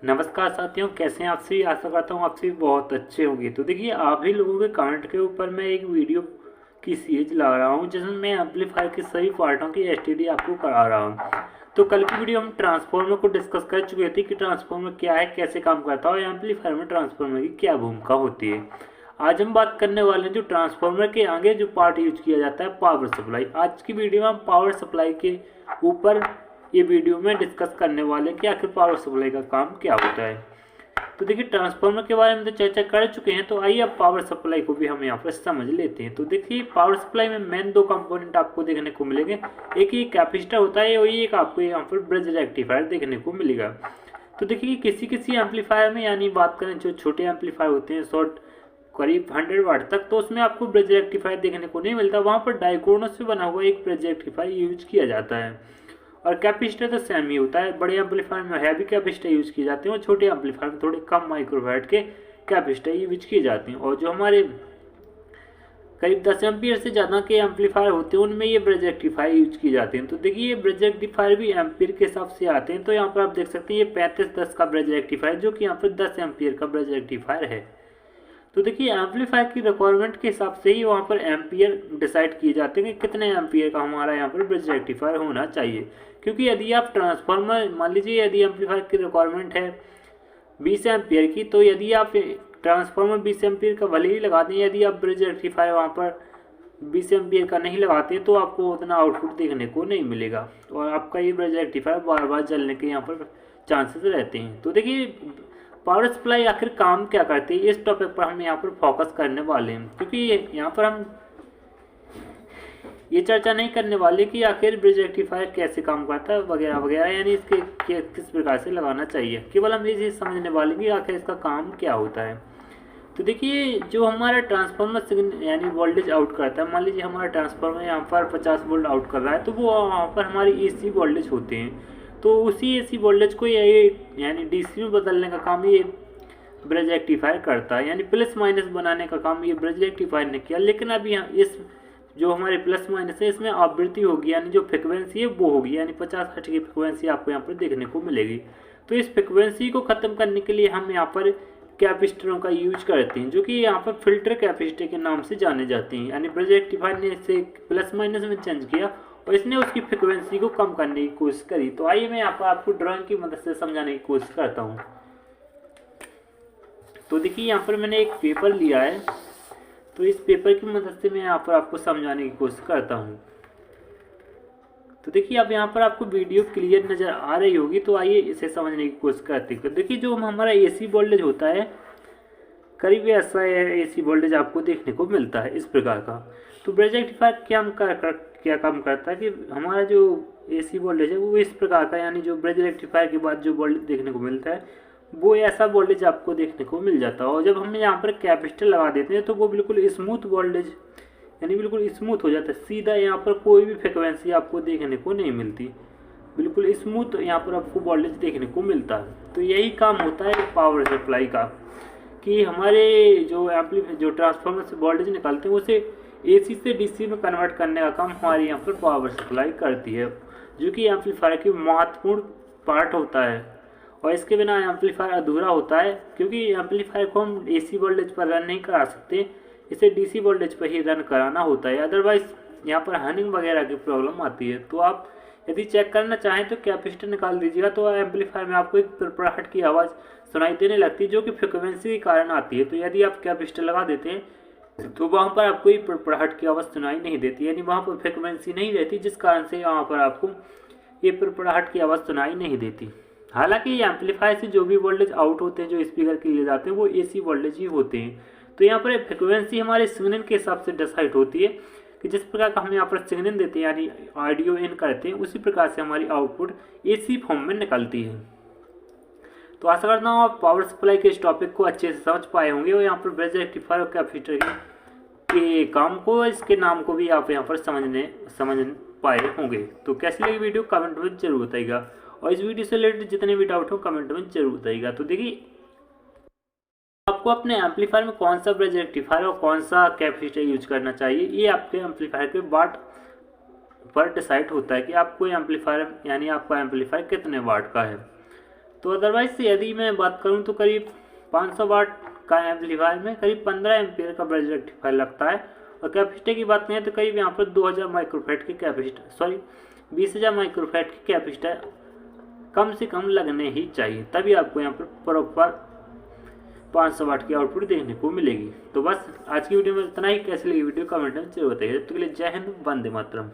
नमस्कार साथियों, कैसे हैं आप सभी। आशा करता हूँ आप सभी बहुत अच्छे होंगे। तो देखिए, आप ही लोगों के कमेंट के ऊपर मैं एक वीडियो की सीरीज ला रहा हूँ जिसमें मैं एम्पलीफायर के सभी पार्टों की एसटीडी आपको करा रहा हूँ। तो कल की वीडियो हम ट्रांसफार्मर को डिस्कस कर चुके थे कि ट्रांसफार्मर क्या है, कैसे काम करता है और एम्पलीफायर में ट्रांसफार्मर की क्या भूमिका होती है। आज हम बात करने वाले हैं जो ट्रांसफार्मर के आगे जो पार्ट यूज किया जाता है, पावर सप्लाई। आज की वीडियो में हम पावर सप्लाई के ऊपर ये वीडियो में डिस्कस करने वाले हैं कि आखिर पावर सप्लाई का काम क्या होता है। तो देखिए, ट्रांसफार्मर के बारे में तो चर्चा कर चुके हैं, तो आइए अब पावर सप्लाई को भी हम यहाँ पर समझ लेते हैं। तो देखिए, पावर सप्लाई में मेन दो कंपोनेंट आपको देखने को मिलेंगे। एक ये कैपेसिटर होता है और एक आपको यहाँ पर ब्रिज रेक्टिफायर देखने को मिलेगा। तो देखिए, किसी किसी एम्पलीफायर में, यानी बात करें जो छोटे एम्पलीफायर होते हैं शॉर्ट करीब 100 वाट तक, तो उसमें आपको ब्रिज रेक्टिफायर देखने को नहीं मिलता। वहाँ पर डाइकोनों से बना हुआ एक ब्रिज रेक्टिफायर यूज किया जाता है। और कैपेसिटर तो सेम ही होता है। बड़े एम्पलीफायर में हैवी कैपेसिटर यूज किए जाते हैं और छोटे एम्पलीफायर में थोड़े कम माइक्रोफैराड के कैपेसिटर यूज किए जाते हैं। और जो हमारे करीब 10 एम्पियर से ज़्यादा के एम्पलीफायर होते हैं उनमें ये ब्रिज रेक्टिफायर यूज किए जाते हैं। तो देखिए, ये ब्रिज रेक्टिफायर भी एम्पियर के हिसाब से आते हैं। तो यहाँ पर आप देख सकते हैं ये 3510 का ब्रिज रेक्टिफायर, जो कि यहाँ पर 10 एम्पियर का ब्रिज रेक्टिफायर है। तो देखिए, एम्पलीफायर की रिक्वायरमेंट के हिसाब से ही वहाँ पर एम्पियर डिसाइड किए जाते हैं कि कितने एम्पियर का हमारा यहाँ पर ब्रिज रेक्टिफायर होना चाहिए। क्योंकि यदि आप ट्रांसफार्मर, मान लीजिए यदि एम्पलीफायर की रिक्वायरमेंट है 20 एम्पियर की, तो यदि आप ट्रांसफार्मर 20 एम्पियर का भले ही लगाते हैं, यदि आप ब्रिज रेक्टिफायर वहाँ पर 20 एम्पियर का नहीं लगाते तो आपको उतना आउटपुट देखने को नहीं मिलेगा और आपका ये ब्रिज रेक्टिफायर बार बार जलने के यहाँ पर चांसेस रहते हैं। तो देखिए, पावर सप्लाई आखिर काम क्या करती है, इस टॉपिक पर हम यहाँ पर फोकस करने वाले हैं। क्योंकि यहाँ पर हम ये चर्चा नहीं करने वाले कि आखिर ब्रिज रेक्टिफायर कैसे काम करता है वगैरह वगैरह, यानी इसके किस प्रकार से लगाना चाहिए। केवल हम ये चीज़ समझने वाले कि आखिर इसका काम क्या होता है। तो देखिए, जो हमारा ट्रांसफार्मर सिग्नल यानी वोल्टेज आउट करता है, मान लीजिए हमारा ट्रांसफार्मर यहाँ पर 50 वोल्ट आउट कर रहा है, तो वो वहाँ पर हमारी AC वोल्टेज होते हैं। तो उसी AC वोल्टेज को ये यानी DC में बदलने का काम ये ब्रिज रेक्टिफायर करता है। यानी प्लस माइनस बनाने का काम ये ब्रिज रेक्टिफायर ने किया। लेकिन अब यहाँ इस जो हमारे प्लस माइनस है इसमें आवृत्ति होगी, यानी जो फ्रिक्वेंसी है वो होगी, यानी 50 हर्ट्ज की फ्रिक्वेंसी आपको यहाँ पर देखने को मिलेगी। तो इस फ्रिक्वेंसी को ख़त्म करने के लिए हम यहाँ पर कैपेसिटरों का यूज करते हैं, जो कि यहाँ पर फिल्टर कैपेसिटर के नाम से जाने जाते हैं। यानी ब्रिज रेक्टिफायर ने इसे प्लस माइनस में चेंज किया और इसने उसकी फ्रिक्वेंसी को कम करने की कोशिश करी। तो आइए मैं यहाँ पर आपको ड्राइंग की मदद से समझाने की कोशिश करता हूँ। तो देखिए, यहाँ पर मैंने एक पेपर लिया है, तो इस पेपर की मदद से मैं यहाँ पर आपको समझाने की कोशिश करता हूँ। तो देखिए, अब यहाँ पर आपको वीडियो क्लियर नज़र आ रही होगी, तो आइए इसे समझने की कोशिश करते हैं। देखिए, जो हमारा AC वोल्टेज होता है करीब ऐसा AC वोल्टेज आपको देखने को मिलता है इस प्रकार का। तो ब्रिज रेक्टिफायर क्या काम करता है कि हमारा जो AC वोल्टेज है वो इस प्रकार का, यानी जो ब्रिज रेक्टिफायर के बाद जो वोल्टेज देखने को मिलता है वो ऐसा वोल्टेज आपको देखने को मिल जाता है। और जब हम यहाँ पर कैपेसिटर लगा देते हैं तो वो बिल्कुल स्मूथ वोल्टेज, यानी बिल्कुल स्मूथ हो जाता है सीधा। यहाँ पर कोई भी फ्रिक्वेंसी आपको देखने को नहीं मिलती, बिल्कुल स्मूथ यहाँ पर आपको वोल्टेज देखने को मिलता है। तो यही काम होता है पावर सप्लाई का, कि हमारे जो ट्रांसफार्मर से वोल्टेज निकालते हैं उसे AC से DC में कन्वर्ट करने का काम हमारे यहाँ पर पावर सप्लाई करती है, जो कि एम्पलीफायर की महत्वपूर्ण पार्ट होता है। और इसके बिना एम्पलीफायर अधूरा होता है, क्योंकि एम्पलीफायर को हम AC वोल्टेज पर रन नहीं करा सकते, इसे DC वोल्टेज पर ही रन कराना होता है। अदरवाइज यहाँ पर हर्निंग वगैरह की प्रॉब्लम आती है। तो आप यदि चेक करना चाहें तो कैपेसिटर निकाल दीजिएगा, तो एम्पलीफायर में आपको एक पिरपिराहट की आवाज़ सुनाई देने लगती है, जो कि फ्रिक्वेंसी के कारण आती है। तो यदि आप कैपेसिटर लगा देते हैं तो वहाँ पर आपको ये पिरपिराहट की आवाज़ सुनाई नहीं देती, यानी वहाँ पर फ्रिक्वेंसी नहीं रहती, जिस कारण से वहाँ पर आपको ये पिरपिराहट की आवाज़ सुनाई नहीं देती। हालांकि एम्पलीफायर से जो भी वोल्टेज आउट होते हैं, जो स्पीकर के लिए जाते हैं, वो AC वोल्टेज ही होते हैं। तो यहाँ पर फ्रिक्वेंसी हमारे सिग्नल के हिसाब से डिसाइड होती है कि जिस प्रकार का हम यहाँ पर सिग्नल देते हैं, यानी ऑडियो इन करते हैं, उसी प्रकार से हमारी आउटपुट AC फॉर्म में निकलती है। तो आशा करता हूँ आप पावर सप्लाई के इस टॉपिक को अच्छे से समझ पाए होंगे और यहाँ पर ब्रिज रेक्टिफायर और कैपेसिटर के काम को, इसके नाम को भी आप यहाँ पर समझ पाए होंगे। तो कैसी लगी वीडियो कमेंट में जरूर बताइएगा, और इस वीडियो से रिलेटेड जितने भी डाउट हो कमेंट में जरूर बताइएगा। तो देखिए, आपको अपने एम्पलीफायर में कौन सा ब्रिज रेक्टिफायर और कौन सा कैपेसिटर यूज करना चाहिए, ये आपके एम्पलीफायर के वाट पर डिसाइड होता है कि आपको एम्पलीफायर, यानी आपका एम्पलीफायर कितने वाट का है। तो अदरवाइज यदि मैं बात करूं तो करीब 500 वाट का एम्पलीफायर में करीब 15 एम्पियर का ब्रिज रेक्टिफायर लगता है। और कैपेसिटर की बात करें तो करीब यहाँ पर 2000 माइक्रोफैट की कैपेसिटर, सॉरी 20,000 माइक्रोफैट की कैपेसिटर कम से कम लगने ही चाहिए, तभी आपको यहाँ पर प्रॉपर 500 वाट की आउटपुट देखने को मिलेगी। तो बस आज की वीडियो में इतना ही। कैसी लगी वीडियो कमेंट में जरूर बताइए। जब तक के लिए जय हिंद, वंदे मातरम।